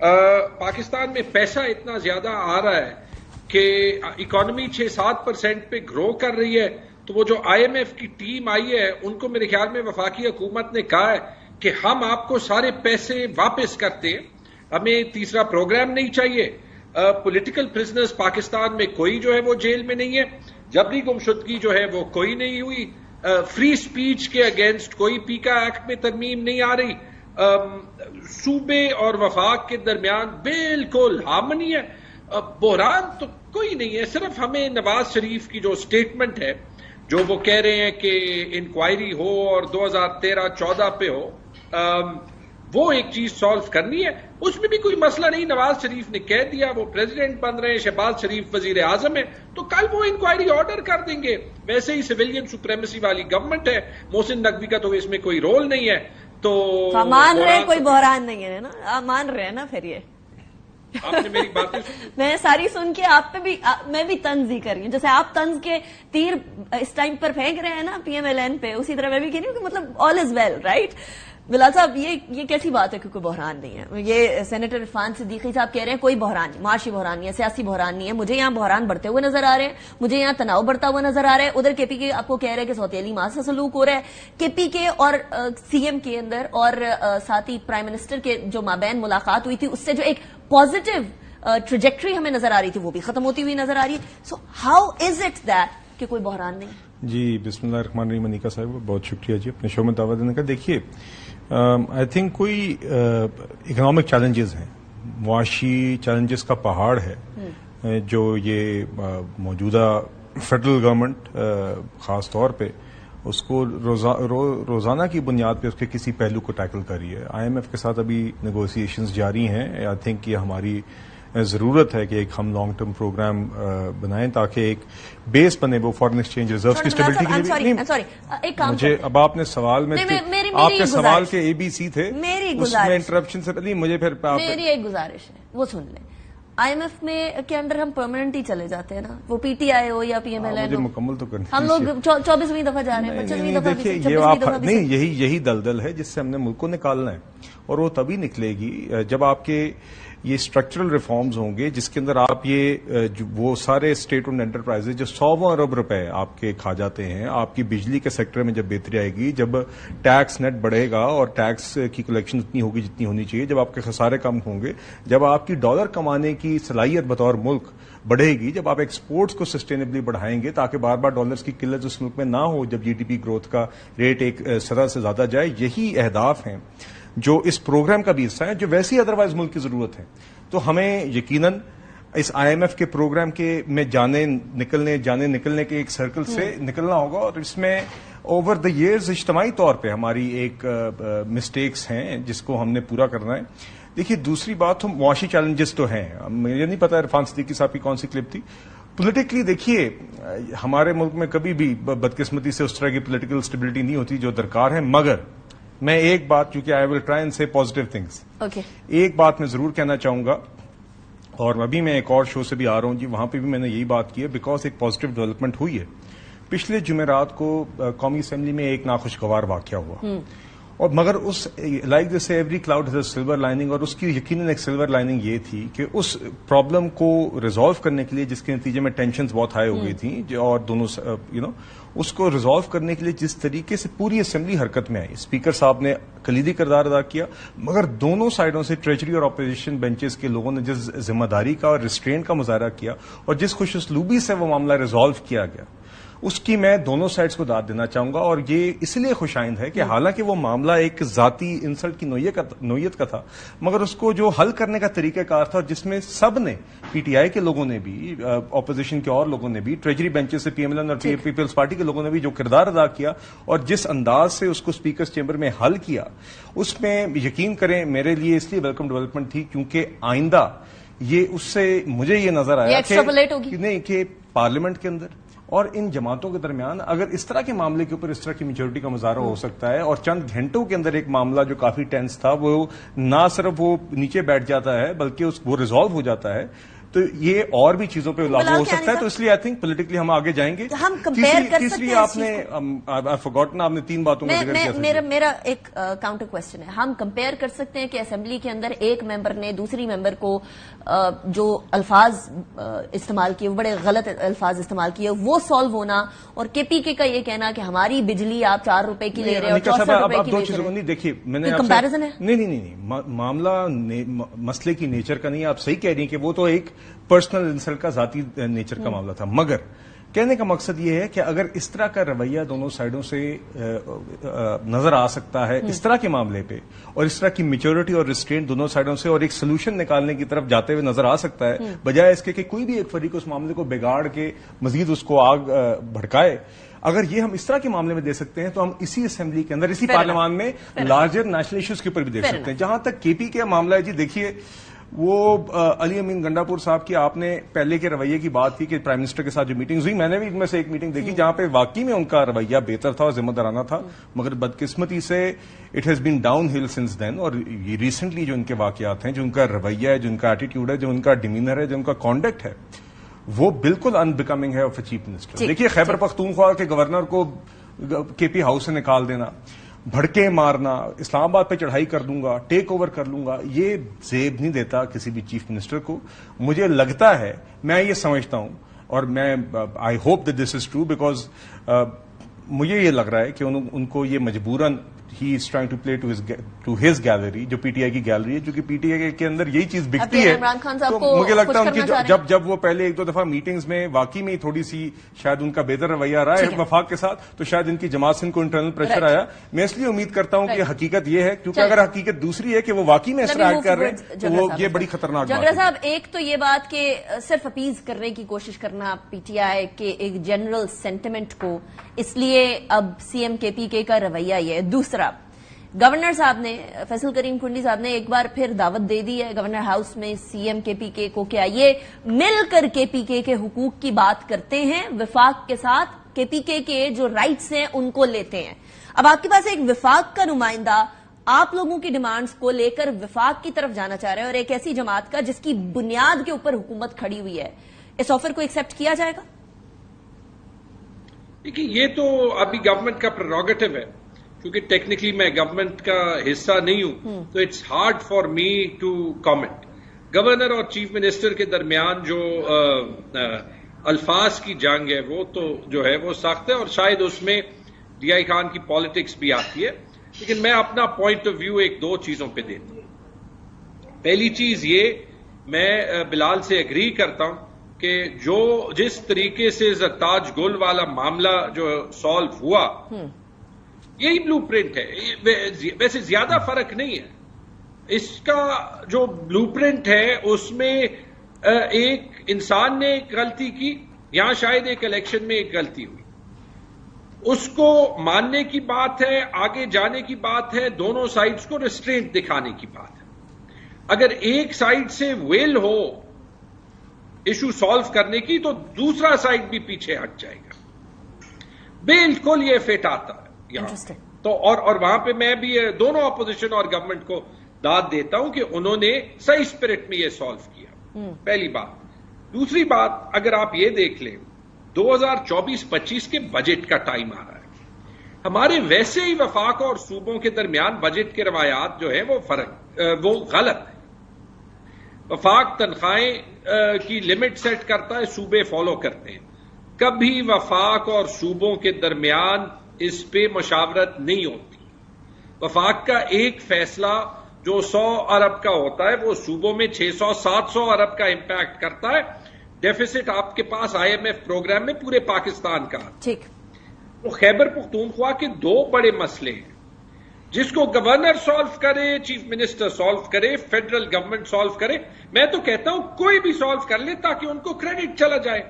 پاکستان میں پیسہ اتنا زیادہ آ رہا ہے کہ اکانومی 6-7% پہ گرو کر رہی ہے، تو وہ جو IMF کی ٹیم آئی ہے ان کو میرے خیال میں وفاقی حکومت نے کہا ہے کہ ہم آپ کو سارے پیسے واپس کرتے ہیں، ہمیں تیسرا پروگرام نہیں چاہیے. پولیٹیکل پرزنرز پاکستان میں کوئی جو ہے وہ جیل میں نہیں ہے، جبری گمشدگی جو ہے وہ کوئی نہیں ہوئی، فری سپیچ کے اگینسٹ کوئی پیکا ایکٹ میں ترمیم نہیں آ رہی، صوبے اور وفاق کے درمیان بالکل ہارمنی ہے. بحران تو کوئی نہیں ہے، صرف ہمیں نواز شریف کی جو سٹیٹمنٹ ہے جو وہ کہہ رہے ہیں کہ انکوائری ہو اور 2013-14 پہ ہو، وہ ایک چیز سالو کرنی ہے. اس میں بھی کوئی مسئلہ نہیں، نواز شریف نے کہہ دیا وہ پریزیڈنٹ بن رہے ہیں، شہباز شریف وزیر اعظم ہے، تو کل وہ انکوائری آرڈر کر دیں گے. ویسے ہی سویلین سپریمیسی والی گورنمنٹ ہے، محسن نقوی کا تو اس میں کوئی رول نہیں ہے. تو مان رہے کوئی بحران نہیں ہے نا، آپ مان رہے ہیں نا. پھر یہ آپ نے میری باتیں میں ساری سن کے آپ پہ بھی میں بھی طنز ہی کر رہی ہوں، جیسے آپ طنز کے تیر اس ٹائم پر پھینک رہے ہیں نا PMLN پہ، اسی طرح میں بھی کہہ رہی ہوں کہ مطلب آل از ویل رائٹ. بلال صاحب یہ کیسی بات ہے کہ کوئی بحران نہیں ہے؟ یہ سینیٹر عرفان صدیقی صاحب کہہ رہے ہیں کوئی بحران نہیں، معاشی بحران نہیں ہے، سیاسی بحران نہیں ہے. مجھے یہاں بحران بڑھتے ہوئے نظر آ رہے ہیں، مجھے یہاں تناؤ بڑھتا ہوا نظر آ رہا ہے. ادھر KPK آپ کو کہہ رہے ہیں کہ سوتیلی ماں سے سلوک ہو رہا ہے. KPK اور CM کے اندر اور ساتھ ہی پرائم منسٹر کے جو مابین ملاقات ہوئی تھی، اس سے جو ایک پازیٹو ٹریجیکٹری ہمیں نظر آ رہی تھی وہ بھی ختم ہوتی ہوئی نظر آ رہی ہے. So how is it that کہ کوئی بحران نہیں؟ جی بسم اللہ الرحمن الرحیم. منیکا صاحب بہت شکریہ جی اپنے شو میں دعوت دینے کا. دیکھیے آئی تھنک کوئی اکنامک چیلنجز ہیں، معاشی چیلنجز کا پہاڑ ہے جو یہ موجودہ فیڈرل گورنمنٹ خاص طور پہ اس کو روزانہ کی بنیاد پہ اس کے کسی پہلو کو ٹیکل کر رہی ہے. IMF کے ساتھ ابھی نیگوسیشنز جاری ہیں. آئی تھنک یہ ہماری ضرورت ہے کہ ایک ہم لانگ ٹرم پروگرام بنائیں تاکہ ایک بیس بنے وہ فارن ایکسچینج ریزروز کی اسٹیبلٹی کے لیے. مجھے اب آپ نے سوال میں آپ کے سوال کے ABC تھے، اس میں انٹرپشن سے پہلے مجھے پھر میری ایک گزارش ہے وہ سن لیں. IMF میں کے انڈر ہم پرماننٹ ہی چلے جاتے ہیں نا، وہ PTI ہو یا PMLN ہو، مکمل تو کرنا ہم لوگ 24ویں دفعہ جا رہے ہیں، 25ویں دفعہ بھی، 26ویں دفعہ بھی. نہیں یہی دلدل ہے جس سے ہم نے ملک کو نکالنا ہے، اور وہ تبھی نکلے گی جب آپ کے یہ اسٹرکچرل ریفارمز ہوں گے جس کے اندر آپ وہ سارے اسٹیٹ اونڈ انٹرپرائز جو 100 ارب روپے آپ کے کھا جاتے ہیں، آپ کی بجلی کے سیکٹر میں جب بہتری آئے گی، جب ٹیکس نیٹ بڑھے گا اور ٹیکس کی کلیکشن اتنی ہوگی جتنی ہونی چاہیے، جب آپ کے خسارے کم ہوں گے، جب آپ کی ڈالر کمانے کی صلاحیت بطور ملک بڑھے گی، جب آپ ایکسپورٹس کو سسٹینبلی بڑھائیں گے تاکہ بار بار ڈالرز کی قلت اس ملک میں نہ ہو، جب GDP گروتھ کا ریٹ ایک سطح سے زیادہ جائے. یہی اہداف ہیں جو اس پروگرام کا بھی حصہ ہے، جو ویسے ہی ادروائز ملک کی ضرورت ہے. تو ہمیں یقیناً اس IMF کے پروگرام کے میں جانے نکلنے کے ایک سرکل سے نکلنا ہوگا، اور اس میں اوور دا ایئرز اجتماعی طور پہ ہماری ایک مسٹیکس ہیں جس کو ہم نے پورا کرنا ہے. دیکھیے دوسری بات، ہم معاشی چیلنجز تو ہیں، مجھے نہیں پتا عرفان صدیقی صاحب کی کون سی کلپ تھی. پولیٹیکلی دیکھیے ہمارے ملک میں کبھی بھی بدقسمتی سے اس طرح کی پولیٹیکل اسٹیبلٹی نہیں ہوتی جو درکار ہے. مگر میں ایک بات، کیونکہ آئی ول ٹرائی اینڈ سے پازیٹیو تھنگس، ایک بات میں ضرور کہنا چاہوں گا، اور ابھی میں ایک اور شو سے بھی آ رہا ہوں جی، وہاں پہ بھی میں نے یہی بات کی ہے، بیکاز ایک پازیٹیو ڈیولپمنٹ ہوئی ہے. پچھلے جمعرات کو قومی اسمبلی میں ایک ناخوشگوار واقعہ ہوا، اور مگر اس like this every cloud has a silver lining, اور اس کی یقیناً ایک سلور لائننگ یہ تھی کہ اس پرابلم کو ریزالو کرنے کے لیے، جس کے نتیجے میں ٹینشنز بہت ہائی ہو گئی تھیں، اور دونوں اس کو ریزالو کرنے کے لیے جس طریقے سے پوری اسمبلی حرکت میں آئی، اسپیکر صاحب نے کلیدی کردار ادا کیا، مگر دونوں سائڈوں سے ٹریجری اور اپوزیشن بینچز کے لوگوں نے جس ذمہ داری کا اور ریسٹرین کا مظاہرہ کیا، اور جس خوش اسلوبی سے وہ معاملہ ریزالو کیا گیا، اس کی میں دونوں سائڈز کو داد دینا چاہوں گا. اور یہ اس لیے خوش آئند ہے کہ حالانکہ وہ معاملہ ایک ذاتی انسلٹ کی نوعیت کا تھا، مگر اس کو جو حل کرنے کا طریقہ کار تھا، اور جس میں سب نے، PTI کے لوگوں نے بھی، اپوزیشن کے اور لوگوں نے بھی، ٹریجری بینچز سے PMLN اور پیپلز پارٹی کے لوگوں نے بھی جو کردار ادا کیا، اور جس انداز سے اس کو اسپیکرز چیمبر میں حل کیا، اس میں یقین کریں میرے لیے اس لیے ویلکم ڈیولپمنٹ تھی کیونکہ آئندہ یہ اس سے مجھے یہ نظر آیا کہ پارلیمنٹ کے اندر اور ان جماعتوں کے درمیان اگر اس طرح کے معاملے کے اوپر اس طرح کی میچورٹی کا مظاہرہ ہو سکتا ہے، اور چند گھنٹوں کے اندر ایک معاملہ جو کافی ٹینس تھا وہ نہ صرف وہ نیچے بیٹھ جاتا ہے بلکہ وہ ریزالو ہو جاتا ہے، تو یہ اور بھی چیزوں پہ لاگو ہو سکتا ہے. تو اس لیے آئی تھنک پولیٹیکلی ہم آگے جائیں گے. ہم کمپیئر کر سکتے تیسری ہیں آپ نے فارگوٹن آپ نے 3 باتوں کا ذکر کیا. میرا ایک کاؤنٹر کوشچن ہے. ہم کمپیئر کر سکتے ہیں کہ اسمبلی کے اندر ایک ممبر نے دوسری ممبر کو جو الفاظ استعمال کیے وہ بڑے غلط الفاظ استعمال کیے وہ سالو ہونا, اور کے پی کے کا یہ کہنا کہ ہماری بجلی آپ 4 روپے کی لے رہے ہیں اور 64 روپے کی لے رہے ہیں. دیکھیے میں نے کمپیرزن ہے. نہیں معاملہ مسئلے کی نیچر کا نہیں. آپ صحیح کہہ رہی ہیں کہ وہ تو ایک پرسنل انسلٹ کا ذاتی نیچر کا معاملہ تھا, مگر کہنے کا مقصد یہ ہے کہ اگر اس طرح کا رویہ دونوں سائڈوں سے نظر آ سکتا ہے اس طرح کے معاملے پہ, اور اس طرح کی میچورٹی اور ریسٹرینٹ دونوں سائڈوں سے اور ایک سولوشن نکالنے کی طرف جاتے ہوئے نظر آ سکتا ہے, بجائے اس کے کہ کوئی بھی ایک فریق اس معاملے کو بگاڑ کے مزید اس کو آگ بھڑکائے, اگر یہ ہم اس طرح کے معاملے میں دے سکتے ہیں تو ہم اسی اسمبلی کے اندر اسی پارلیمان میں لارجر نیشنل ایشوز کے اوپر بھی دیکھ سکتے ہیں. جہاں تک کے پی کا معاملہ ہے, جی دیکھیے وہ علی امین گنڈاپور صاحب کی آپ نے پہلے کے رویے کی بات کی کہ پرائم منسٹر کے ساتھ جو میٹنگز ہوئی, میں نے بھی ان میں سے ایک میٹنگ دیکھی جہاں پہ واقعی میں ان کا رویہ بہتر تھا اور ذمہ دارانہ تھا, مگر بدقسمتی سے اٹ ہیز بین ڈاؤن ہل سنس دین. اور یہ ریسنٹلی جو ان کے واقعات ہیں, جو ان کا رویہ ہے, جو ان کا ایٹیٹیوڈ ہے, جو ان کا ڈیمینر ہے, جو ان کا کانڈکٹ ہے, وہ بالکل ان بیکمنگ ہے آف اے چیف منسٹر. دیکھیے خیبر پختونخوا کے گورنر کو کے پی ہاؤس سے نکال دینا, بھڑکے مارنا, اسلام آباد پہ چڑھائی کر دوں گا, ٹیک اوور کر لوں گا, یہ زیب نہیں دیتا کسی بھی چیف منسٹر کو. مجھے لگتا ہے, میں یہ سمجھتا ہوں, اور میں I hope that this is true, because مجھے یہ لگ رہا ہے کہ ان کو یہ مجبوراً ہی is trying to play to his gallery, جو پی ٹی آئی کی گیلری ہے, جو کہ پی ٹی آئی کے اندر یہی چیز بکتی ہے. تو مجھے لگتا ہے ان کی جب وہ پہلے 1-2 دفعہ میٹنگز میں واقعی میں تھوڑی سی شاید ان کا بہتر رویہ رہا ہے وفاق کے ساتھ, تو شاید ان کی جماعت سے ان کو انٹرنل پریشر آیا. میں اس لیے امید کرتا ہوں کہ حقیقت یہ ہے, کیونکہ اگر حقیقت دوسری ہے کہ وہ واقعی میں اس طرح ایکٹ کر رہے ہیں تو وہ یہ بڑی خطرناک بات ہے. صاحب, ایک تو یہ بات کہ صرف اپیز کرنے کی کوشش کرنا پی ٹی آئی کے ایک جنرل سینٹیمنٹ کو, اس لیے اب سی ایم کے پی کے کا رویہ یہ ہے. دوسرا, گورنر صاحب نے, فیصل کریم کنڈی صاحب نے ایک بار پھر دعوت دے دی ہے گورنر ہاؤس میں سی ایم کے پی کے کو کہ آئیے مل کر کے پی کے حقوق کی بات کرتے ہیں, وفاق کے ساتھ کے پی کے جو رائٹس ہیں ان کو لیتے ہیں. اب آپ کے پاس ایک وفاق کا نمائندہ آپ لوگوں کی ڈیمانڈز کو لے کر وفاق کی طرف جانا چاہ رہے ہیں, اور ایک ایسی جماعت کا جس کی بنیاد کے اوپر حکومت کھڑی ہوئی ہے, اس آفر کو ایکسپٹ کیا جائے گا؟ دیکھیے, یہ تو ابھی گورنمنٹ کا پریروگیٹو ہے, کیونکہ ٹیکنیکلی میں گورنمنٹ کا حصہ نہیں ہوں, تو it's hard for me to comment. Governor اور چیف منسٹر کے درمیان جو الفاظ کی جنگ ہے وہ تو جو ہے وہ سخت ہے, اور شاید اس میں ڈی آئی خان کی پالیٹکس بھی آتی ہے. لیکن میں اپنا پوائنٹ آف ویو 2 چیزوں پہ دیتا ہوں. پہلی چیز یہ, میں بلال سے اگری کرتا ہوں کہ جس طریقے سے زرتاج گل والا معاملہ جو سالو ہوا, یہی بلو پرنٹ ہے. ویسے زیادہ فرق نہیں ہے. اس کا جو بلو پرنٹ ہے اس میں ایک انسان نے ایک غلطی کی, یہاں شاید ایک الیکشن میں ایک غلطی ہوئی, اس کو ماننے کی بات ہے, آگے جانے کی بات ہے, دونوں سائڈز کو ریسٹرینٹ دکھانے کی بات ہے. اگر ایک سائڈ سے ویل ہو ایشو سالو کرنے کی تو دوسرا سائڈ بھی پیچھے ہٹ جائے گا. بالکل یہ فٹ آتا ہے یہاں تو, اور وہاں پہ میں بھی دونوں اپوزیشن اور گورنمنٹ کو داد دیتا ہوں کہ انہوں نے صحیح اسپرٹ میں یہ سالو کیا. پہلی بات. دوسری بات, اگر آپ یہ دیکھ لیں 2024-25 کے بجٹ کا ٹائم آ رہا ہے, ہمارے ویسے ہی وفاق اور صوبوں کے درمیان بجٹ کے روایات جو ہیں وہ غلط ہے. وفاق تنخواہیں کی لمٹ سیٹ کرتا ہے, صوبے فالو کرتے ہیں. کبھی وفاق اور صوبوں کے درمیان اس پہ مشاورت نہیں ہوتی. وفاق کا ایک فیصلہ جو 100 ارب کا ہوتا ہے وہ صوبوں میں 600-700 ارب کا امپیکٹ کرتا ہے. ڈیفیسٹ آپ کے پاس آئی ایم ایف پروگرام میں پورے پاکستان کا. ٹھیک. تو خیبر پختونخوا کے 2 بڑے مسئلے ہیں جس کو گورنر سالو کرے, چیف منسٹر سالو کرے, فیڈرل گورنمنٹ سالو کرے. میں تو کہتا ہوں کوئی بھی سالو کر لے تاکہ ان کو کریڈٹ چلا جائے.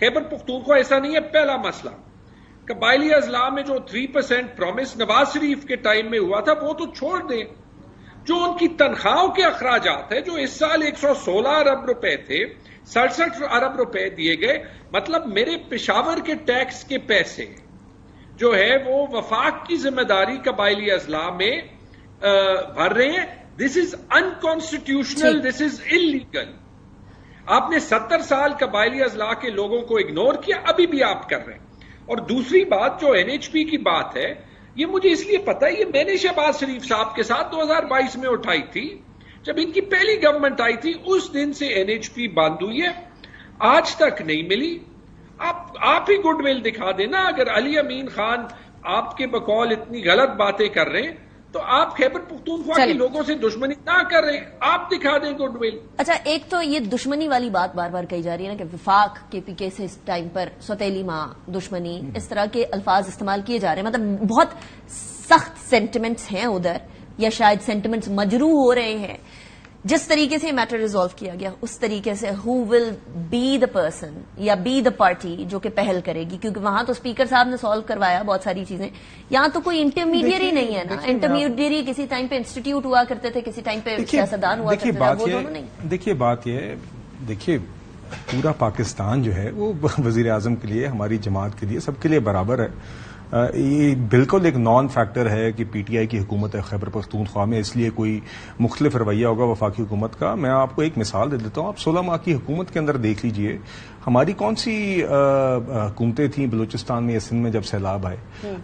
خیبر پختونخوا ایسا نہیں ہے. پہلا مسئلہ قبائلی اضلاع میں جو 3% پرومس نواز شریف کے ٹائم میں ہوا تھا وہ تو چھوڑ دیں. جو ان کی تنخواہوں کے اخراجات ہیں جو اس سال 116 ارب روپے تھے, 67 ارب روپے دیے گئے. مطلب میرے پشاور کے ٹیکس کے پیسے جو ہے وہ وفاق کی ذمہ داری قبائلی اضلاع میں بھر رہے ہیں. دس از انکانسٹیٹیوشنل, دس از انلیگل. آپ نے 70 سال قبائلی اضلاع کے لوگوں کو اگنور کیا, ابھی بھی آپ کر رہے ہیں. اور دوسری بات جو NHP کی بات ہے, یہ مجھے اس لیے پتا ہے, یہ میں نے شہباز شریف صاحب کے ساتھ 2022 میں اٹھائی تھی جب ان کی پہلی گورنمنٹ آئی تھی. اس دن سے NHP بند ہوئی ہے, آج تک نہیں ملی. آپ ہی گڈ ول دکھا دینا. اگر علی امین خان آپ کے بقول اتنی غلط باتیں کر رہے ہیں تو آپ خیبر پختونخوا کے لوگوں سے دشمنی نہ کر رہے, آپ دکھا دیں گڈ ول. اچھا, ایک تو یہ دشمنی والی بات بار بار کہی جا رہی ہے نا کہ وفاق KPK سے اس ٹائم پر سوتیلی ماں, دشمنی, اس طرح کے الفاظ استعمال کیے جا رہے ہیں. مطلب بہت سخت سینٹیمنٹس ہیں ادھر, یا شاید سینٹیمنٹس مجروح ہو رہے ہیں. جس طریقے سے میٹر ریزالو کیا گیا اس طریقے سے ہو ول بی دا پرسن یا بی دا پارٹی جو کہ پہل کرے گی, کیونکہ وہاں تو اسپیکر صاحب نے سالو کروایا بہت ساری چیزیں. یہاں تو کوئی انٹرمیڈیری نہیں ہے نا. انٹرمیڈیری کسی ٹائم پہ انسٹیٹیوٹ ہوا کرتے تھے, کسی ٹائم پہ سیاستدان ہوا کرتے تھے, وہ دونوں نہیں. دیکھیے بات یہ, دیکھیے پورا پاکستان جو ہے وہ وزیر اعظم کے لیے, ہماری جماعت کے لیے, سب کے لیے برابر ہے. یہ بالکل ایک نان فیکٹر ہے کہ PTI کی حکومت ہے خیبر پختونخوا میں, اس لیے کوئی مختلف رویہ ہوگا وفاقی حکومت کا. میں آپ کو ایک مثال دے دیتا ہوں. آپ 16 ماہ کی حکومت کے اندر دیکھ لیجئے ہماری کون سی حکومتیں تھیں بلوچستان میں یا سندھ میں جب سیلاب آئے.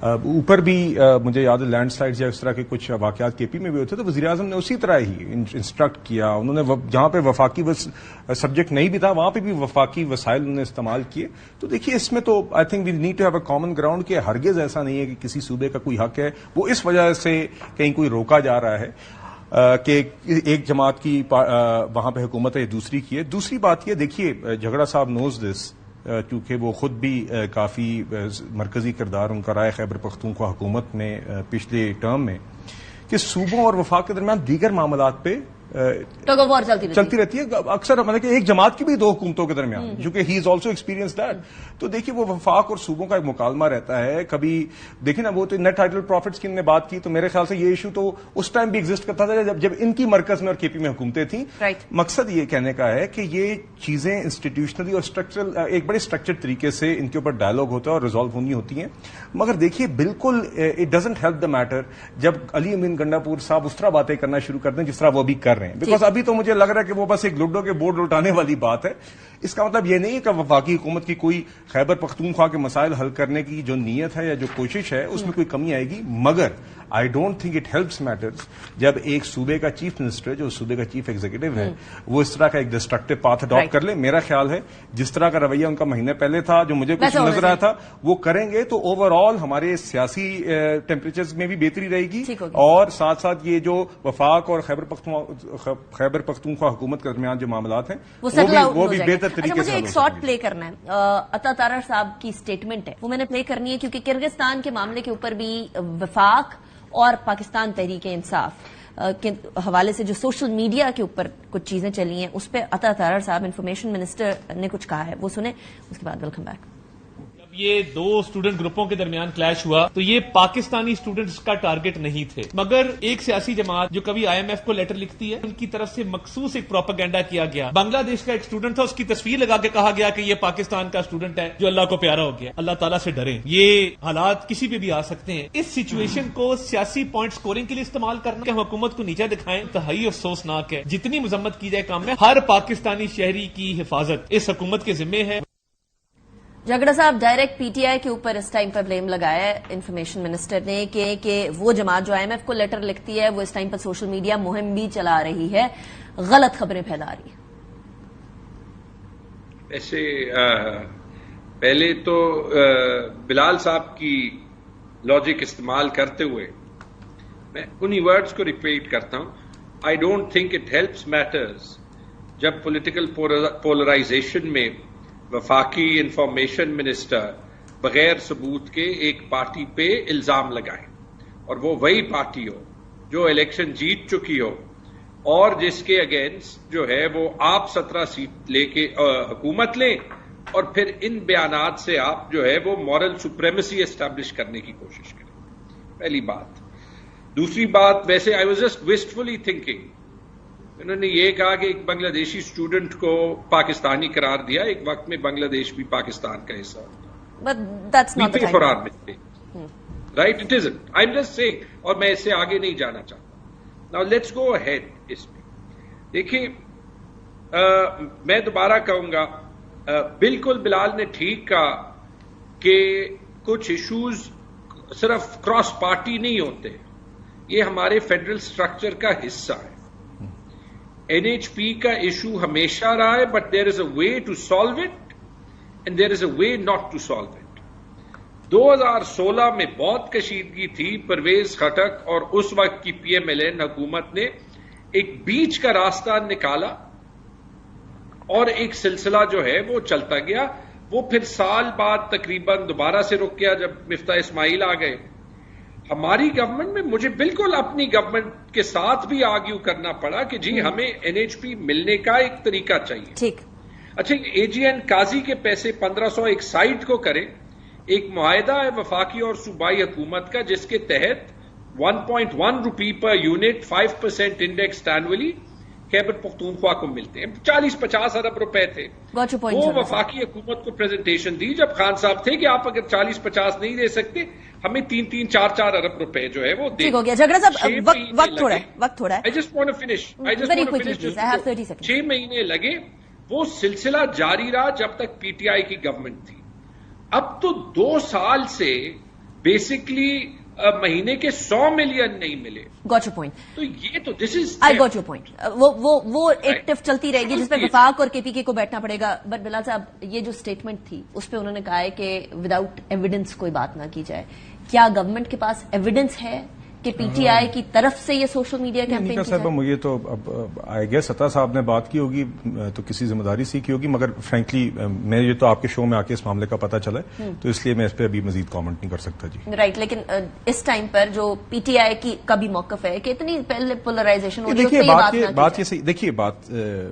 اوپر بھی مجھے یاد ہے لینڈ سلائڈز یا اس طرح کے کچھ واقعات KP میں بھی ہوتے, تو وزیر اعظم نے اسی طرح ہی انسٹرکٹ کیا. انہوں نے جہاں پہ وفاقی سبجیکٹ نہیں بھی تھا وہاں پہ بھی وفاقی وسائل انہوں نے استعمال کیے. تو دیکھیے اس میں تو I think we need to have a common ground کہ ہرگز ایسا نہیں ہے کہ کسی صوبے کا کوئی حق ہے وہ اس وجہ سے کہیں کوئی روکا جا رہا ہے کہ ایک جماعت کی وہاں پہ حکومت ہے یا دوسری کی ہے. دوسری بات یہ دیکھیے, جھگڑا صاحب نوز دس, کیونکہ وہ خود بھی کافی مرکزی کردار ان کا رہا ہے خیبر پختونخوا حکومت میں پچھلے ٹرم میں, کہ صوبوں اور وفاق کے درمیان دیگر معاملات پہ چلتی رہتی ہے. اکثر مطلب کہ ایک جماعت کی بھی دو حکومتوں کے درمیان, کیونکہ ہی از آلسو ایکسپیرینس دیٹ. تو دیکھیے وہ وفاق اور صوبوں کا ایک مکالمہ رہتا ہے. کبھی دیکھیں نا, وہ تو نیٹ ٹائٹل پروفٹس کی انہوں نے بات کی, تو میرے خیال سے یہ ایشو تو اس ٹائم بھی ایگزسٹ کرتا تھا جب ان کی مرکز میں اور KP میں حکومتیں تھیں. مقصد یہ کہنے کا ہے کہ یہ چیزیں انسٹیٹیوشنلی اور اسٹرکچرل ایک بڑے اسٹرکچرڈ طریقے سے ان کے اوپر ڈائلاگ ہوتا ہے اور ریزالو ہونی ہوتی ہیں. مگر دیکھیے بالکل it doesn't help the matter جب علی امین گنڈاپور صاحب اس طرح باتیں کرنا شروع کر دیں جس طرح وہ بھی کر رہے ہیں. بیکاز ابھی تو مجھے لگ رہا ہے کہ وہ بس ایک لوڈو کے بورڈ لوٹانے والی بات ہے. اس کا مطلب یہ نہیں ہے کہ وفاقی حکومت کی کوئی خیبر پختونخوا کے مسائل حل کرنے کی جو نیت ہے یا جو کوشش ہے اس میں کوئی کمی آئے گی. مگر I don't think it helps matters جب ایک صوبے کا چیف منسٹر جو صوبے کا چیف ایگزیکٹو ہے وہ اس طرح کا ایک ڈسٹرکٹیو پاتھ اڈاپٹ کر لے. میرا خیال ہے جس طرح کا رویہ ان کا مہینے پہلے تھا جو مجھے کچھ نظر آیا تھا وہ کریں گے تو اوور آل ہمارے سیاسی ٹیمپریچرز میں بھی بہتری رہے گی, اور ساتھ ساتھ یہ جو وفاق اور خیبر پختونخوا حکومت کے درمیان جو معاملات ہیں وہ بھی بہتر طریقے سے. ایک شارٹ پلے کرنا ہے, عطا تارڑ صاحب کی سٹیٹمنٹ ہے وہ میں نے پلے کرنی ہے, کیونکہ کرغزستان کے معاملے کے اوپر بھی وفاق اور پاکستان تحریک انصاف کے حوالے سے جو سوشل میڈیا کے اوپر کچھ چیزیں چلی ہیں اس پہ عطا تارڑ صاحب انفارمیشن منسٹر نے کچھ کہا ہے, وہ سنیں, اس کے بعد ویلکم بیک. یہ دو اسٹوڈنٹ گروپوں کے درمیان کلیش ہوا تو یہ پاکستانی اسٹوڈنٹس کا ٹارگٹ نہیں تھے, مگر ایک سیاسی جماعت جو کبھی IMF کو لیٹر لکھتی ہے ان کی طرف سے مخصوص ایک پروپیگنڈا کیا گیا. بنگلہ دیش کا ایک اسٹوڈنٹ تھا, اس کی تصویر لگا کے کہا گیا کہ یہ پاکستان کا اسٹوڈنٹ ہے جو اللہ کو پیارا ہو گیا. اللہ تعالیٰ سے ڈریں, یہ حالات کسی پہ بھی آ سکتے ہیں. اس سچویشن کو سیاسی پوائنٹ سکورنگ کے لیے استعمال کرنا کہ ہم حکومت کو نیچے دکھائیں انتہائی افسوسناک ہے. جتنی مذمت کی جائے کام میں, ہر پاکستانی شہری کی حفاظت اس حکومت کے ذمے ہے. جھگڑا صاحب ڈائریکٹ PTI کے اوپر اس ٹائم پر بلیم لگایا ہے انفارمیشن منسٹر نے کہ وہ جماعت جو IMF کو لیٹر لکھتی ہے وہ اس ٹائم پر سوشل میڈیا مہم بھی چلا رہی ہے, غلط خبریں پھیلا رہی ہے. ایسے پہلے تو بلال صاحب کی لاجک استعمال کرتے ہوئے میں انہی ورڈز کو ریپیٹ کرتا ہوں. I don't think it helps matters جب پولیٹیکل پولرائزیشن میں وفاقی انفارمیشن منسٹر بغیر ثبوت کے ایک پارٹی پہ الزام لگائیں, اور وہ وہی پارٹی ہو جو الیکشن جیت چکی ہو اور جس کے اگینسٹ جو ہے وہ آپ 17 سیٹ لے کے حکومت لیں, اور پھر ان بیانات سے آپ جو ہے وہ مورل سپریمیسی اسٹیبلش کرنے کی کوشش کریں. پہلی بات. دوسری بات, ویسے آئی واز جسٹ وسٹفلی تھنکنگ, انہوں نے یہ کہا کہ ایک بنگلہ دیشی اسٹوڈنٹ کو پاکستانی قرار دیا, ایک وقت میں بنگلہ دیش بھی پاکستان کا حصہ ہوتا. Right, it isn't. I am just saying, اور میں اس سے آگے نہیں جانا چاہتا. Now let's go ahead. اس میں دیکھیں میں دوبارہ کہوں گا بالکل بلال نے ٹھیک کہا کہ کچھ ایشوز صرف کراس پارٹی نہیں ہوتے, یہ ہمارے فیڈرل سٹرکچر کا حصہ ہے. NHP کا ایشو ہمیشہ رہا ہے, but there is a way to solve it and there is a way not to solve it. 2016 میں بہت کشیدگی تھی. پرویز خٹک اور اس وقت کی PMLN حکومت نے ایک بیچ کا راستہ نکالا اور ایک سلسلہ جو ہے وہ چلتا گیا. وہ پھر سال بعد تقریباً دوبارہ سے رک گیا جب مفتاح اسماعیل آ گئے. ہماری گورنمنٹ میں مجھے بالکل اپنی گورنمنٹ کے ساتھ بھی آرگیو کرنا پڑا کہ جی ہمیں NHP ملنے کا ایک طریقہ چاہیے. ٹھیک. اچھا, AGN قاضی کے پیسے 1500 ایک سائٹ کو کرے. ایک معاہدہ ہے وفاقی اور صوبائی حکومت کا جس کے تحت 1.1 روپی per unit 5% index annually Khyber Pakhtunkhwa کو ملتے ہیں. 40-50 ارب روپے تھے. وہ وفاقی حکومت کو پریزنٹیشن دی جب خان صاحب تھے کہ آپ اگر 40-50 نہیں دے سکتے ہمیں 3-4 ارب روپے جو ہے وہ دے. ٹھیک ہو گیا جھگڑا صاحب, وقت تھوڑا ہے. I just want to finish. 6 مہینے لگے. وہ سلسلہ جاری رہا جب تک PTI کی گورنمنٹ تھی. اب تو 2 سال سے بیسکلی مہینے کے 100 ملین نہیں ملے. Got your point. تو یہ تو دس از آئی گاٹ یور پوائنٹ. وہ ایک ٹف چلتی رہے گی جس پہ وفاق اور KPK کو بیٹھنا پڑے گا. بٹ بلال صاحب, یہ جو اسٹیٹمنٹ تھی اس پہ انہوں نے کہا ہے کہ وداؤٹ ایویڈنس کوئی بات نہ کی جائے. کیا گورنمنٹ کے پاس ایویڈنس ہے کہ PTI کی طرف سے یہ سوشل میڈیا کیمپین کی جائے؟ مجھے تو اب آئی گیس عطا صاحب نے بات کی ہوگی تو کسی ذمہ داری سے کی ہوگی, مگر فرینکلی میں یہ تو آپ کے شو میں آ کے اس معاملے کا پتہ چلا ہے تو اس لیے میں اس پہ ابھی مزید کامنٹ نہیں کر سکتا. جی رائٹ. لیکن اس ٹائم پر جو PTI کی کا بھی موقف ہے کہ اتنی پہلے پولرائزیشن ہو رہی ہے. دیکھیے بات یہ صحیح. دیکھیے بات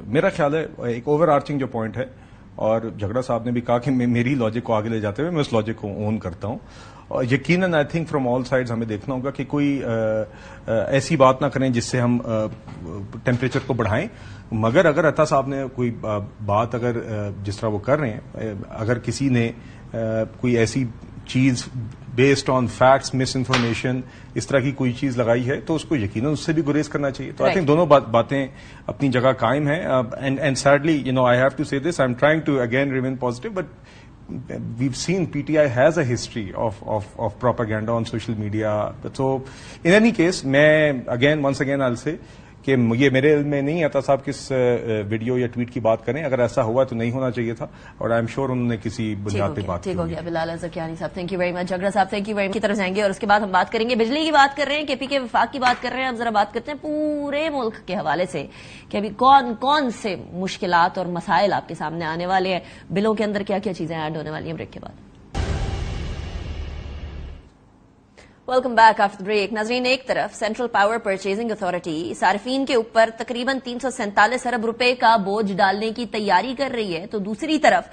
میرا خیال ہے ایک اوور آرچنگ جو پوائنٹ ہے, اور جھگڑا صاحب نے بھی کہا کہ میری لاجک کو آگے لے جاتے ہوئے میں اس لاجک کو اون کرتا ہوں. یقیناً I think from all sides ہمیں دیکھنا ہوگا کہ کوئی ایسی بات نہ کریں جس سے ہم ٹیمپریچر کو بڑھائیں. مگر اگر عطا صاحب نے کوئی بات اگر جس طرح وہ کر رہے ہیں, اگر کسی نے کوئی ایسی چیز based on facts misinformation اس طرح کی کوئی چیز لگائی ہے تو اس کو یقیناً اس سے بھی گریز کرنا چاہیے. تو آئی تھنک دونوں باتیں اپنی جگہ قائم ہیں. And sadly I have to say this, I am trying to again remain positive, but we've seen PTI has a history of propaganda on social media. So in any case, once again I'll say کہ یہ میرے علم میں نہیں آتا صاحب کس video یا ٹویٹ کی بات کریں. اگر ایسا ہوا تو نہیں ہونا چاہیے تھا, اور آئی ایم شیور انہوں نے کسی بنیاد پہ بات کی. ٹھیک ہو گیا. بلال زکیانی صاحب تھینک یو ویری مچ. جھگڑا صاحب تھینک یو ویری مچ کی طرف جائیں گے, اور اس کے بعد ہم بات کریں گے بجلی کی بات کر رہے ہیں, KPK وفاق کی بات کر رہے ہیں. اب ذرا بات کرتے ہیں پورے ملک کے حوالے سے کہ ابھی کون کون سے مشکلات اور مسائل آپ کے سامنے آنے والے ہیں, بلوں کے اندر کیا کیا چیزیں ایڈ ہونے والی ہیں. بریک کے بعد ویلکم بیک آفٹر بریک. ناظرین, ایک طرف سینٹرل پاور پرچیزنگ اتھارٹی صارفین کے اوپر تقریباً 347 ارب روپے کا بوجھ ڈالنے کی تیاری کر رہی ہے, تو دوسری طرف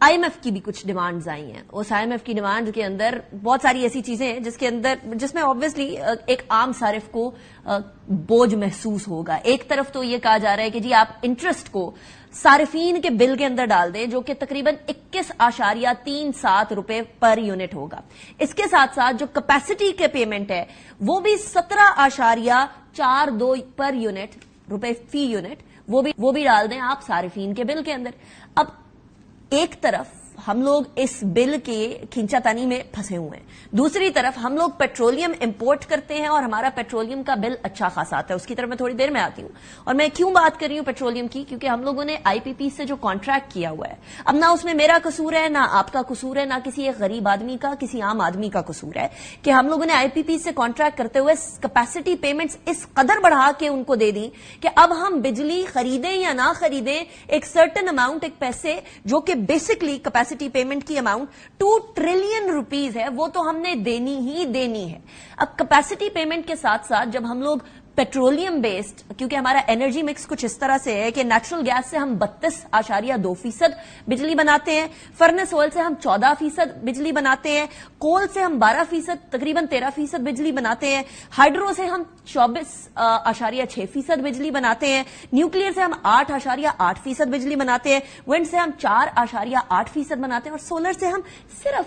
IMF کی بھی کچھ ڈیمانڈز آئی ہیں. اس IMF کی ڈیمانڈ کے اندر بہت ساری ایسی چیزیں ہیں جس میں آبویسلی ایک عام صارف کو بوجھ محسوس ہوگا. ایک طرف تو یہ کہا جا رہا ہے کہ جی آپ انٹرسٹ کو صارفین کے بل کے اندر ڈال دیں, جو کہ تقریباً 21.37 روپے پر یونٹ ہوگا. اس کے ساتھ ساتھ جو کیپیسٹی کے پیمنٹ ہے وہ بھی 17.42 پر یونٹ روپے فی یونٹ وہ بھی ڈال دیں آپ صارفین کے بل کے اندر. اب ایک طرف ہم لوگ اس بل کے کھینچا تانی میں پھنسے ہوئے ہیں, دوسری طرف ہم لوگ پیٹرولیم امپورٹ کرتے ہیں اور ہمارا پیٹرولیم کا بل اچھا خاصا آتا ہے. اس کی طرف میں تھوڑی دیر میں آتی ہوں. اور میں کیوں بات کر رہی ہوں پیٹرولیم کی, کیونکہ ہم لوگوں نے IPP سے جو کانٹریکٹ کیا ہوا ہے, اب نہ اس میں میرا قصور ہے, نہ آپ کا قصور ہے, نہ کسی ایک غریب آدمی کا, کسی عام آدمی کا قصور ہے کہ ہم لوگوں نے IPP سے کانٹریکٹ کرتے ہوئے کیپیسٹی پیمنٹس اس قدر بڑھا کے ان کو دے دی کہ اب ہم بجلی خریدیں یا نہ خریدیں, ایک سرٹن اماؤنٹ, ایک پیسے جو کہ بیسکلی کیپیسٹی پیمنٹ کی اماؤنٹ 2 ٹریلین روپیز ہے, وہ تو ہم نے دینی ہی دینی ہے. اب کیپیسٹی پیمنٹ کے ساتھ ساتھ جب ہم لوگ پیٹرولیم بیسڈ, کیونکہ ہمارا انرجی مکس کچھ اس طرح سے ہے کہ نیچرل گیس سے ہم 32.2% بجلی بناتے ہیں, فرنس آئل سے ہم 14% بجلی بناتے ہیں, کول سے ہم 12%, تقریباً 13% بجلی بناتے ہیں, ہائیڈرو سے ہم 24.6% بجلی بناتے ہیں, نیوکلیئر سے ہم 8.8% بجلی بناتے ہیں, ونڈ سے ہم 4.8% بناتے ہیں, اور سولر سے ہم صرف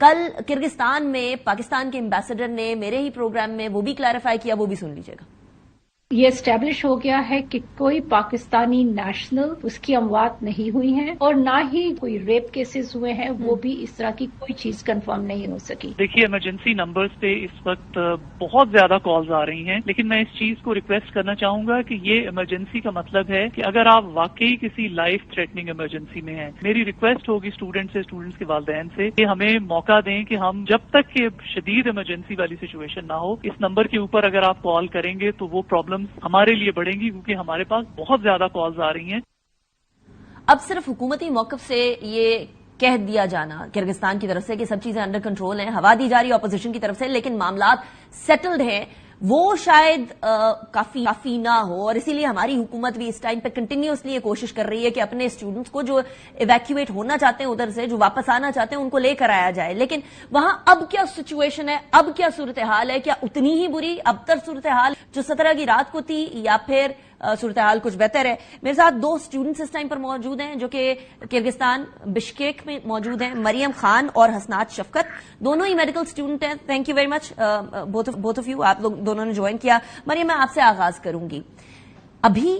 کل کرگستان میں پاکستان کے ایمبیسڈر نے میرے ہی پروگرام میں وہ بھی کلیریفائی کیا, وہ بھی سن لیجیے گا. یہ اسٹیبلش ہو گیا ہے کہ کوئی پاکستانی نیشنل اس کی اموات نہیں ہوئی ہیں اور نہ ہی کوئی ریپ کیسز ہوئے ہیں, وہ بھی اس طرح کی کوئی چیز کنفرم نہیں ہو سکی. دیکھیے ایمرجنسی نمبرز پہ اس وقت بہت زیادہ کالز آ رہی ہیں, لیکن میں اس چیز کو ریکویسٹ کرنا چاہوں گا کہ یہ ایمرجنسی کا مطلب ہے کہ اگر آپ واقعی کسی لائف تھریٹننگ ایمرجنسی میں ہیں, میری ریکویسٹ ہوگی اسٹوڈنٹ سے, اسٹوڈنٹس کے والدین سے کہ ہمیں موقع دیں کہ ہم جب تک کہ شدید ایمرجنسی والی سچویشن نہ ہو, اس نمبر کے اوپر اگر آپ کال کریں گے تو وہ پرابلم ہمارے لیے بڑھیں گی, کیونکہ ہمارے پاس بہت زیادہ کالز آ رہی ہیں. اب صرف حکومتی موقف سے یہ کہہ دیا جانا کرگستان کی طرف سے کہ سب چیزیں انڈر کنٹرول ہیں, ہوا دی جا رہی ہے اپوزیشن کی طرف سے, لیکن معاملات سیٹلڈ ہیں, وہ شاید کافی نہ ہو, اور اسی لیے ہماری حکومت بھی اس ٹائم پہ کنٹینیوسلی یہ کوشش کر رہی ہے کہ اپنے اسٹوڈنٹس کو جو ایویکویٹ ہونا چاہتے ہیں ادھر سے, جو واپس آنا چاہتے ہیں, ان کو لے کر آیا جائے. لیکن وہاں اب کیا سچویشن ہے, اب کیا صورتحال ہے, کیا اتنی ہی بری ابتر صورتحال جو 17 کی رات کو تھی, یا پھر صورتحال کچھ بہتر ہے؟ میرے ساتھ 2 اسٹوڈنٹس اس ٹائم پر موجود ہیں جو کہ کرگستان بشکیک میں موجود ہیں, مریم خان اور حسنات شفقت, دونوں ہی میڈیکل اسٹوڈنٹ ہیں. Thank you very much both of you, آپ لوگ دونوں نے جوائن کیا. مریم, میں آپ سے آغاز کروں گی. ابھی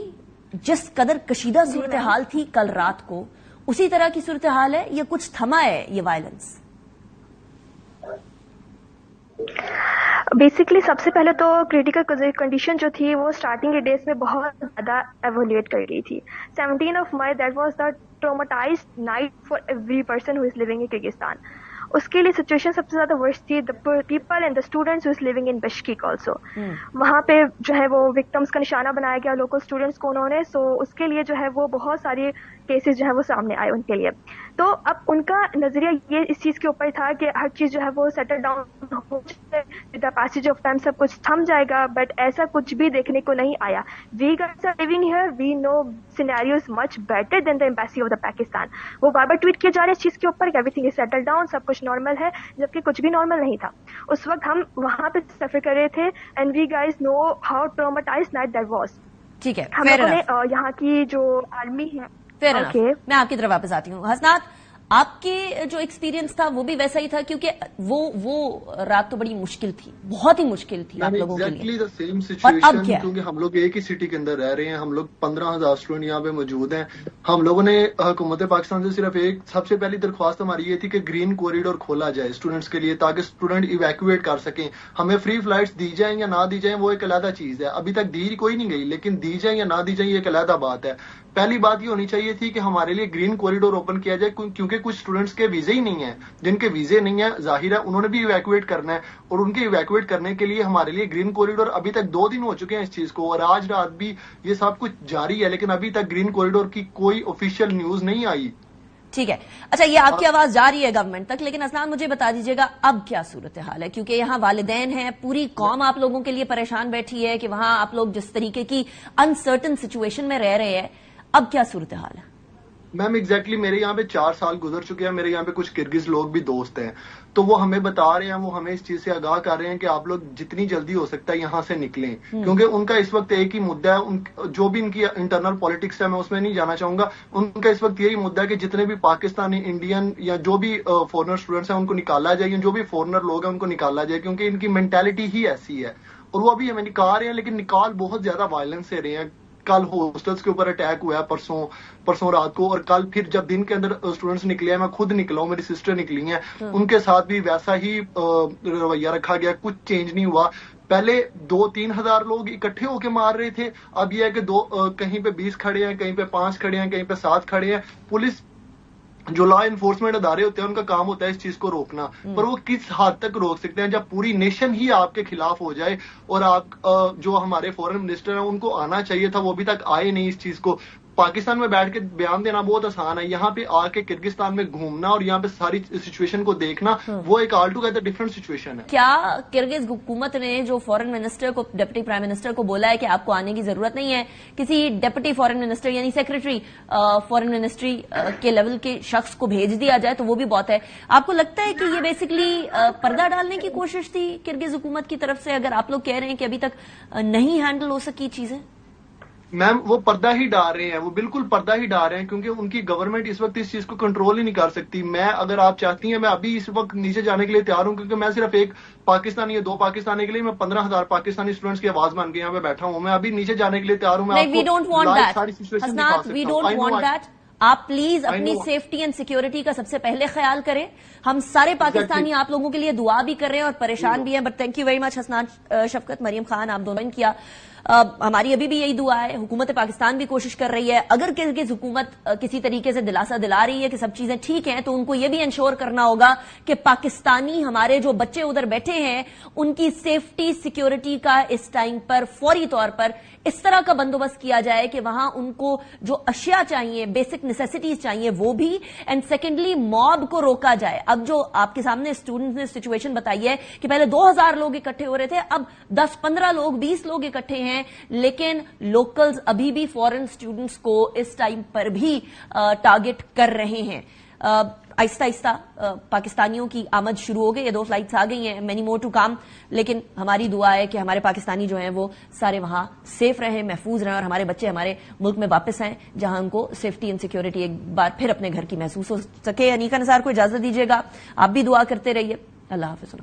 جس قدر کشیدہ صورتحال تھی کل رات کو, اسی طرح کی صورتحال ہے یا کچھ تھما ہے یہ وائلنس؟ بیسکلی سب سے پہلے تو کریٹیکل کنڈیشن جو تھی وہ اسٹارٹنگ کے ڈیز میں بہت زیادہ ایویلیٹ کر گئی تھی. 17 May that was the traumatised night for every person who is living in Kyrgyzstan. اس کے لیے سچویشن سب سے زیادہ ورسٹ تھی the people and the students who is living in Bishkek also. وہاں پہ جو ہے وہ وکٹمس کا نشانہ بنایا گیا لوکل اسٹوڈنٹس کو انہوں نے, سو اس کے لیے جو ہے وہ بہت ساری کیسز جو ہے وہ سامنے آئے ان کے لیے. تو اب ان کا نظریہ یہ اس چیز کے اوپر تھا کہ ہر چیز جو ہے وہ سیٹل ڈاؤن ہو جائے, with the passage of time سب کچھ تھم جائے گا, بٹ ایسا کچھ بھی دیکھنے کو نہیں آیا. We guys are living here, we know scenarios much better than the embassy of the Pakistan. وہ بار بار ٹویٹ کیے جا رہے ہیں اس چیز کے اوپر کہ everything is settle down, سب کچھ نارمل ہے, جبکہ کچھ بھی نارمل نہیں تھا. اس وقت ہم وہاں پہ سفر کر رہے تھے, and we guys know how traumatised night that was. ٹھیک ہے, ہم لوگوں نے یہاں کی جو آرمی ہے, میں آپ کی طرف واپس آتی ہوں. حسنات, آپ کے جو ایکسپیرینس تھا وہ بھی ویسا ہی تھا, کیونکہ وہ رات تو بڑی مشکل تھی, بہت ہی مشکل تھی آپ لوگوں کے لیے. سیم سچویشن, کیونکہ ہم لوگ ایک ہی سٹی کے اندر رہ رہے ہیں, ہم لوگ 15,000 اسٹوڈنٹ یہاں پہ موجود ہیں. ہم لوگوں نے حکومت پاکستان سے صرف ایک سب سے پہلی درخواست ہماری یہ تھی کہ گرین کوریڈور کھولا جائے اسٹوڈنٹس کے لیے, تاکہ اسٹوڈنٹ ایویکویٹ کر سکیں. ہمیں فری فلائٹس دی جائیں یا نہ دی جائیں وہ ایک علیحدہ چیز ہے, ابھی تک دی کوئی نہیں گئی, لیکن دی جائیں یا نہ دی جائیں یہ ایک علیحدہ بات ہے. پہلی بات یہ ہونی چاہیے تھی کہ ہمارے لیے گرین کوریڈور اوپن کیا جائے, کیونکہ کچھ اسٹوڈنٹس کے ویزے ہی نہیں ہیں. جن کے ویزے نہیں ہیں ظاہر ہے انہوں نے بھی ایویکویٹ کرنا ہے, اور ان کے ایویکویٹ کرنے کے لیے ہمارے لیے گرین کوریڈور, ابھی تک 2 دن ہو چکے ہیں اس چیز کو, اور آج رات بھی یہ سب کچھ جاری ہے, لیکن ابھی تک گرین کوریڈور کی کوئی آفیشیل نیوز نہیں آئی. ٹھیک ہے, اچھا یہ آپ کی آواز جا رہی ہے گورنمنٹ تک, لیکن اسنان مجھے بتا دیجیے گا اب کیا صورتحال ہے, کیونکہ یہاں والدین ہیں, پوری قوم آپ لوگوں کے لیے پریشان بیٹھی ہے کہ وہاں آپ لوگ جس طریقے کی انسرٹن سچویشن میں رہ رہے ہیں, اب کیا صورتحال ہے؟ میم ایگزیکٹلی میرے یہاں پہ 4 سال گزر چکے ہیں, میرے یہاں پہ کچھ کرگز لوگ بھی دوست ہیں, تو وہ ہمیں بتا رہے ہیں, وہ ہمیں اس چیز سے آگاہ کر رہے ہیں کہ آپ لوگ جتنی جلدی ہو سکتا ہے یہاں سے نکلیں, کیونکہ ان کا اس وقت ایک ہی مدعا ہے, جو بھی ان کی انٹرنل پالیٹکس ہے میں اس میں نہیں جانا چاہوں گا, ان کا اس وقت یہی مدعا ہے کہ جتنے بھی پاکستانی, انڈین یا جو بھی فورنر اسٹوڈنٹس ہیں ان کو نکالا جائے, جو بھی فورنر لوگ ہیں ان کو نکالا جائے, کیونکہ ان کی مینٹیلٹی ہی ایسی ہے. اور وہ ابھی ہمیں نکال رہے ہیں, لیکن نکال بہت زیادہ وائلنس سے رہے ہیں. کل ہاسٹلس کے اوپر اٹیک ہوا ہے پرسوں رات کو, اور کل پھر جب دن کے اندر اسٹوڈنٹس نکلے ہیں, میں خود نکلا ہوں, میری سسٹر نکلی ہیں, ان کے ساتھ بھی ویسا ہی رویہ رکھا گیا, کچھ چینج نہیں ہوا. پہلے 2-3 ہزار لوگ اکٹھے ہو کے مار رہے تھے, اب یہ ہے کہ کہیں پہ 20 کھڑے ہیں, کہیں پہ 5 کھڑے ہیں, کہیں پہ 7 کھڑے ہیں. پولیس جو لا انفورسمنٹ ادارے ہوتے ہیں ان کا کام ہوتا ہے اس چیز کو روکنا, پر وہ کس حد تک روک سکتے ہیں جب پوری نیشن ہی آپ کے خلاف ہو جائے. اور آپ جو ہمارے فورن منسٹر ہیں ان کو آنا چاہیے تھا, وہ ابھی تک آئے نہیں. اس چیز کو پاکستان میں بیٹھ کے بیان دینا بہت آسان ہے, یہاں پہ آ کے کرگستان میں گھومنا اور یہاں پہ ساری سچویشن کو دیکھنا وہ ایک آل ٹوگیدر ڈفرنٹ سچویشن ہے. کیا کرگز حکومت نے جو فورن منسٹر کو, ڈپٹی پرائم منسٹر کو بولا ہے کہ آپ کو آنے کی ضرورت نہیں ہے, کسی ڈپٹی فورن منسٹر یعنی سیکرٹری فورن منسٹری کے لیول کے شخص کو بھیج دیا جائے تو وہ بھی بہت ہے؟ آپ کو لگتا ہے کہ یہ بیسکلی پردہ ڈالنے کی کوشش تھی کرگز حکومت کی طرف سے, اگر آپ لوگ کہہ رہے ہیں کہ ابھی تک نہیں ہینڈل ہو سکی چیزیں؟ میم وہ پردہ ہی ڈال رہے ہیں, وہ بالکل پردہ ہی ڈال رہے ہیں, کیونکہ ان کی گورنمنٹ اس وقت اس چیز کو کنٹرول ہی نہیں کر سکتی. میں اگر آپ چاہتی ہیں میں ابھی اس وقت نیچے جانے کے لیے تیار ہوں, کیونکہ میں صرف ایک پاکستانی یا 2 پاکستانی کے لیے میں 15,000 پاکستانی اسٹوڈنٹس کی آواز بن کے یہاں پہ بیٹھا ہوں. میں ابھی نیچے جانے کے لیے تیار ہوں. میں وی don't want that Hasnat, we don't want that. آپ پلیز اپنی سیفٹی اینڈ سیکیورٹی کا سب سے پہلے خیال کریں. ہم سارے پاکستانی آپ لوگوں کے لیے دعا بھی کر رہے ہیں اور پریشان بھی ہیں, but thank you very much Hasnat, Shafqat, مریم خان, آپ دونوں نے کیا. ہماری ابھی بھی یہی دعا ہے, حکومت پاکستان بھی کوشش کر رہی ہے. اگر کرگز حکومت کسی طریقے سے دلاسا دلا رہی ہے کہ سب چیزیں ٹھیک ہیں, تو ان کو یہ بھی انشور کرنا ہوگا کہ پاکستانی ہمارے جو بچے ادھر بیٹھے ہیں ان کی سیفٹی سیکیورٹی کا اس ٹائم پر فوری طور پر اس طرح کا بندوبست کیا جائے کہ وہاں ان کو جو اشیاء چاہیے, بیسک نیسیسٹیز چاہیے, وہ بھی, اینڈ سیکنڈلی موب کو روکا جائے. اب جو آپ کے سامنے اسٹوڈنٹس نے سچویشن بتائی ہے کہ پہلے 2,000 لوگ اکٹھے ہو رہے تھے, اب 10-15 لوگ, 20 لوگ اکٹھے ہیں, لیکن لوکلز ابھی بھی فورن اسٹوڈنٹس کو اس ٹائم پر بھی ٹارگٹ کر رہے ہیں. آہستہ آہستہ پاکستانیوں کی آمد شروع ہو گئی ہے, 2 فلائٹس آ گئی ہیں, مینی مور ٹو کم. لیکن ہماری دعا ہے کہ ہمارے پاکستانی جو ہیں وہ سارے وہاں سیف رہیں, محفوظ رہیں, اور ہمارے بچے ہمارے ملک میں واپس آئیں جہاں ان کو سیفٹی اینڈ سیکیورٹی ایک بار پھر اپنے گھر کی محسوس ہو سکے. انیکا نثار کو اجازت دیجیے گا, آپ بھی دعا کرتے رہیے. اللہ حافظ.